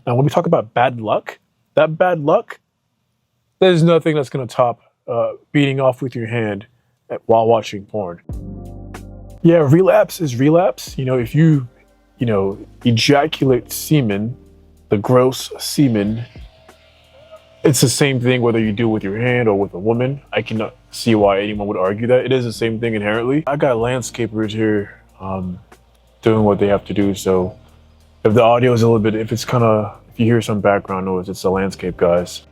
Now, when we talk about bad luck, that bad luck, there's nothing that's going to top beating off with your hand while watching porn. Yeah, relapse is relapse. If you ejaculate semen, the gross semen, it's the same thing whether you do it with your hand or with a woman. I cannot see why anyone would argue that. It is the same thing inherently. I got landscapers here doing what they have to do. So if the audio is a little bit, if you hear some background noise, it's the landscape guys.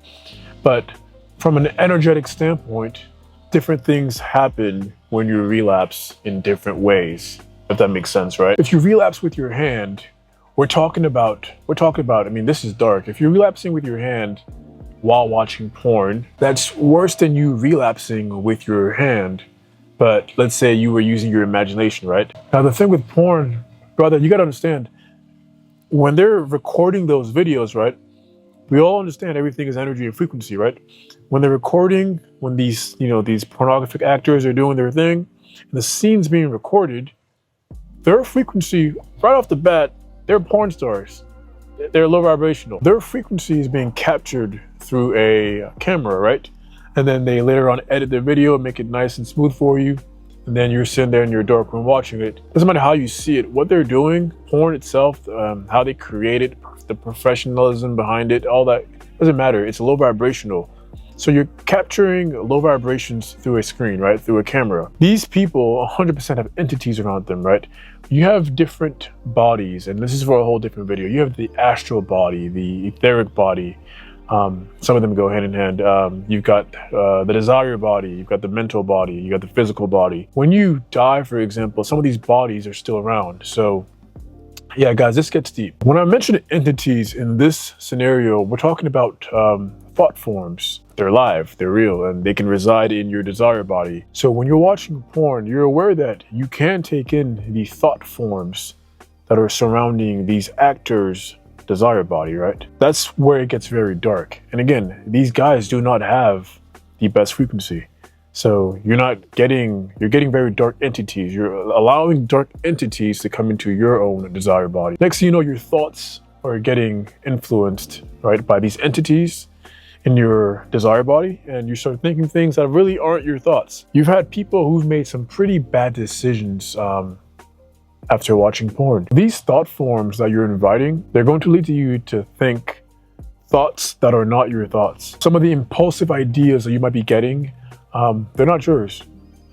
But from an energetic standpoint, different things happen when you relapse in different ways, if that makes sense, right? If you relapse with your hand, we're talking about, I mean, this is dark. If you're relapsing with your hand while watching porn, that's worse than you relapsing with your hand. But let's say you were using your imagination, right? Now, the thing with porn, brother, you gotta understand, when they're recording those videos, right? We all understand everything is energy and frequency, right? When they're recording, when these pornographic actors are doing their thing, and the scene's being recorded, their frequency, right off the bat, they're porn stars. They're low vibrational. Their frequency is being captured through a camera, right? And then they later on edit their video and make it nice and smooth for you. And then you're sitting there in your dark room watching it. Doesn't matter how you see it, what they're doing, porn itself, how they create it, the professionalism behind it, all that, doesn't matter. It's low vibrational. So you're capturing low vibrations through a screen, right? Through a camera. These people 100% have entities around them, right? You have different bodies, and this is for a whole different video. You have the astral body, the etheric body. Some of them go hand in hand. You've got the desire body, you've got the mental body, you got the physical body. When you die, for example, some of these bodies are still around. So yeah, guys, this gets deep. When I mention entities in this scenario, we're talking about thought forms. They're alive, they're real, and they can reside in your desire body. So when you're watching porn, you're aware that you can take in the thought forms that are surrounding these actors' desire body, right? That's where it gets very dark. And again, these guys do not have the best frequency. So you're getting very dark entities. You're allowing dark entities to come into your own desire body. Next thing you know, your thoughts are getting influenced, right, by these entities in your desire body, and you start thinking things that really aren't your thoughts. You've had people who've made some pretty bad decisions after watching porn. These thought forms that you're inviting, they're going to lead you to think thoughts that are not your thoughts. Some of the impulsive ideas that you might be getting, they're not yours,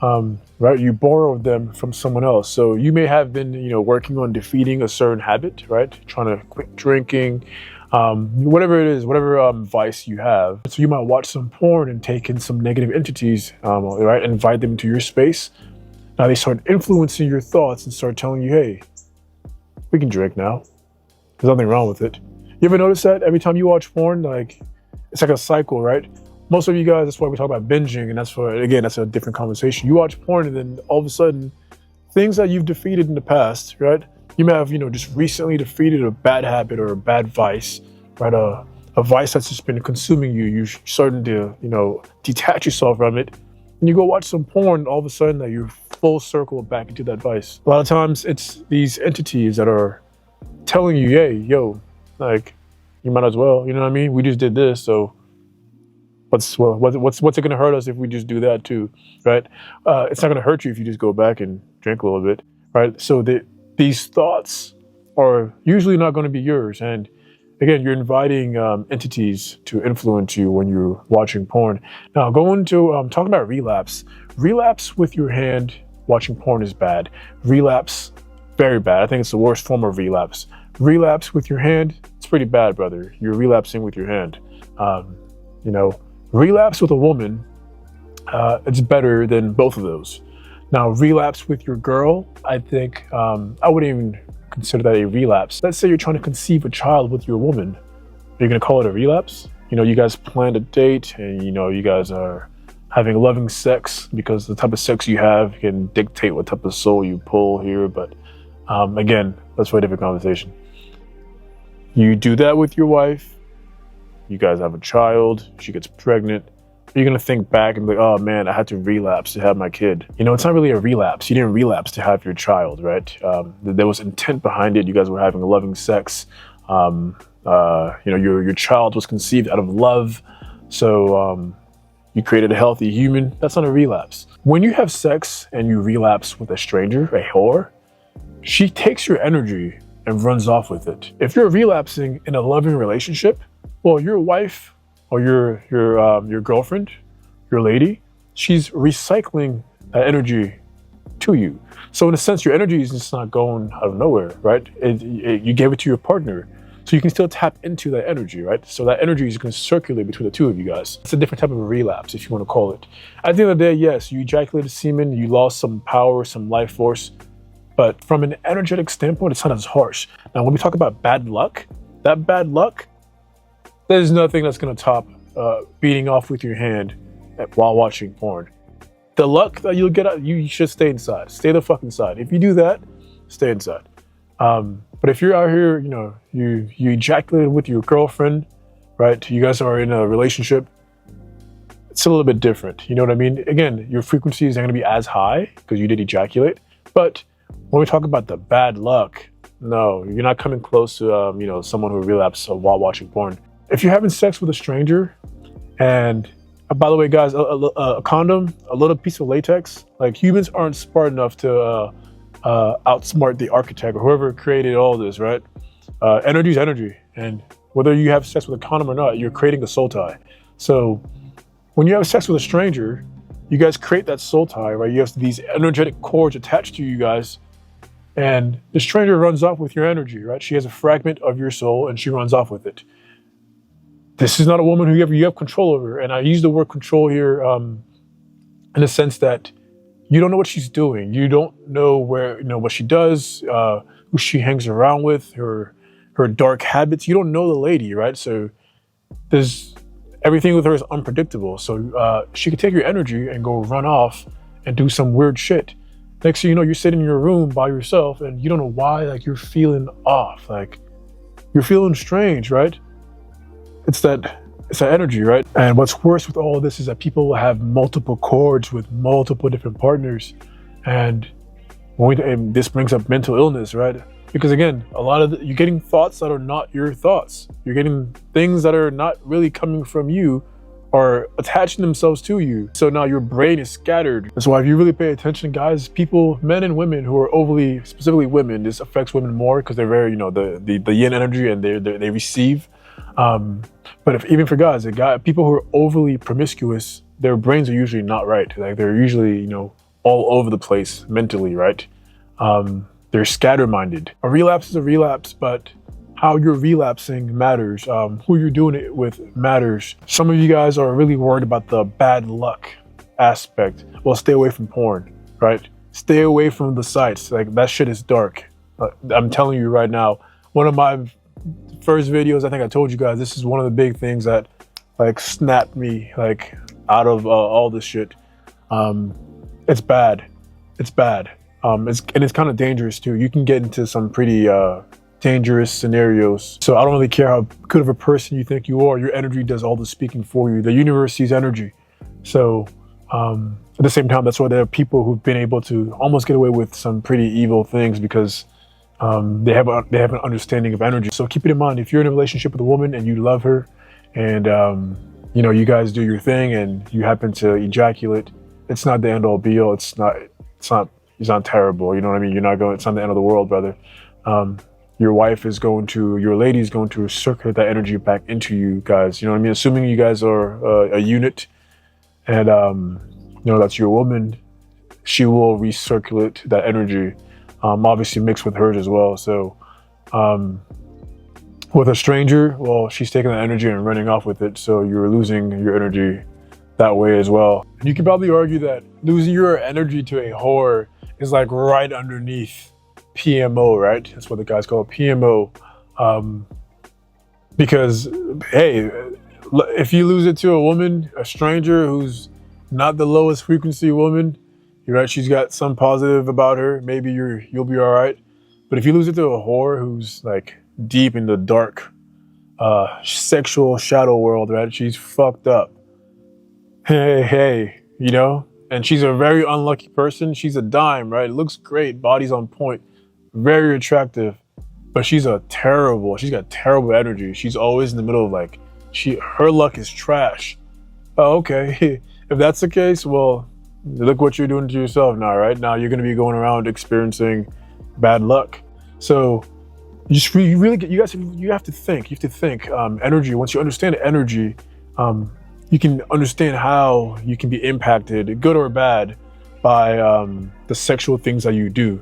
right? You borrowed them from someone else. So you may have been, working on defeating a certain habit, right? Trying to quit drinking, whatever it is, whatever vice you have. So you might watch some porn and take in some negative entities, right? Invite them into your space. Now they start influencing your thoughts and start telling you, hey, we can drink now. There's nothing wrong with it. You ever notice that every time you watch porn, it's like a cycle, right? Most of you guys, that's why we talk about binging, and that's a different conversation. You watch porn and then all of a sudden, things that you've defeated in the past, right? You may have, just recently defeated a bad habit or a bad vice, right? A vice that's just been consuming you. You're starting to, detach yourself from it. And you go watch some porn, all of a sudden that you're full circle back into that vice. A lot of times it's these entities that are telling you, hey, yo, you might as well, you know what I mean? We just did this, so what's it gonna hurt us if we just do that too, right? It's not gonna hurt you if you just go back and drink a little bit, right? So these thoughts are usually not gonna be yours. And again, you're inviting entities to influence you when you're watching porn. Now, going to talking about relapse. Relapse with your hand watching porn is bad. Relapse, very bad. I think it's the worst form of relapse. Relapse with your hand, it's pretty bad, brother. You're relapsing with your hand. Relapse with a woman, it's better than both of those. Now, relapse with your girl, I think I wouldn't even consider that a relapse. Let's say you're trying to conceive a child with your woman. Are you gonna call it a relapse? You guys planned a date and you guys are having loving sex, because the type of sex you have can dictate what type of soul you pull here. But again, that's for a different conversation. You do that with your wife, you guys have a child, she gets pregnant. You're gonna think back and be like, oh man, I had to relapse to have my kid. It's not really a relapse. You didn't relapse to have your child, right? There was intent behind it. You guys were having loving sex. Your child was conceived out of love, so you created a healthy human. That's not a relapse. When you have sex and you relapse with a stranger, a whore, she takes your energy and runs off with it. If you're relapsing in a loving relationship, well, your wife or your girlfriend, your lady, she's recycling that energy to you. So in a sense, your energy is just not going out of nowhere, right? You gave it to your partner, so you can still tap into that energy, right? So that energy is going to circulate between the two of you guys. It's a different type of a relapse, if you want to call it. At the end of the day, yes, you ejaculated semen, you lost some power, some life force, but from an energetic standpoint, it's not as harsh. Now, when we talk about bad luck, that bad luck, there's nothing that's going to top beating off with your hand while watching porn. The luck that you'll get out, you should stay inside. Stay the fuck inside. If you do that, stay inside. But if you're out here, you ejaculated with your girlfriend, right? You guys are in a relationship. It's a little bit different. You know what I mean? Again, your frequencies aren't going to be as high because you did ejaculate. But when we talk about the bad luck, no, you're not coming close to someone who relapsed while watching porn. If you're having sex with a stranger, and by the way, guys, a condom, a little piece of latex, like humans aren't smart enough to outsmart the architect or whoever created all this, right? Energy is energy. And whether you have sex with a condom or not, you're creating a soul tie. So when you have sex with a stranger, you guys create that soul tie, right? You have these energetic cords attached to you guys, and the stranger runs off with your energy, right? She has a fragment of your soul and she runs off with it. This is not a woman who you have control over. And I use the word control here in the sense that you don't know what she's doing. You don't know what she does, who she hangs around with, her dark habits. You don't know the lady, right? So everything with her is unpredictable. So she could take your energy and go run off and do some weird shit. Next thing you know, you're sitting in your room by yourself and you don't know why, like you're feeling off, like you're feeling strange, right? It's that energy, right? And what's worse with all of this is that people have multiple cords with multiple different partners. And this brings up mental illness, right? Because again, you're getting thoughts that are not your thoughts. You're getting things that are not really coming from you or attaching themselves to you. So now your brain is scattered. That's why if you really pay attention, guys, people, men and women who are overly, specifically women, this affects women more because they're very, the yin energy and they receive. But even for guys, people who are overly promiscuous, their brains are usually not right. Like they're usually, all over the place mentally, right? They're scatter-minded. A relapse is a relapse, but how you're relapsing matters. Who you're doing it with matters. Some of you guys are really worried about the bad luck aspect. Well, stay away from porn, right? Stay away from the sites. Like that shit is dark. I'm telling you right now, one of my first videos, I think I told you guys, this is one of the big things that like snapped me like out of all this shit. It's bad. It's bad. It's kind of dangerous too. You can get into some pretty dangerous scenarios. So I don't really care how good of a person you think you are. Your energy does all the speaking for you. The universe sees energy. So at the same time, that's why there are people who've been able to almost get away with some pretty evil things because they have an understanding of energy. So keep it in mind, if you're in a relationship with a woman and you love her and you guys do your thing and you happen to ejaculate, it's not the end all be all. It's not terrible. You know what I mean? It's not the end of the world, brother. Your lady is going to circulate that energy back into you guys. You know what I mean? Assuming you guys are a unit and that's your woman, she will recirculate that energy. Obviously mixed with hers as well. So with a stranger, well, she's taking that energy and running off with it. So you're losing your energy that way as well. And you can probably argue that losing your energy to a whore is like right underneath PMO, right? That's what the guys call it, PMO. Because, hey, if you lose it to a woman, a stranger who's not the lowest frequency woman, you're right, she's got some positive about her, maybe you'll be all right. But if you lose it to a whore who's like deep in the dark sexual shadow world, right? She's fucked up. Hey, and she's a very unlucky person. She's a dime, right? Looks great, body's on point, very attractive. but she's got terrible energy. She's always in the middle of like, her luck is trash. Oh, okay. If that's the case, well, look what you're doing to yourself now, right? Now you're going to be going around experiencing bad luck. So you really get, you have to think. You have to think. Energy. Once you understand energy, you can understand how you can be impacted, good or bad, by the sexual things that you do.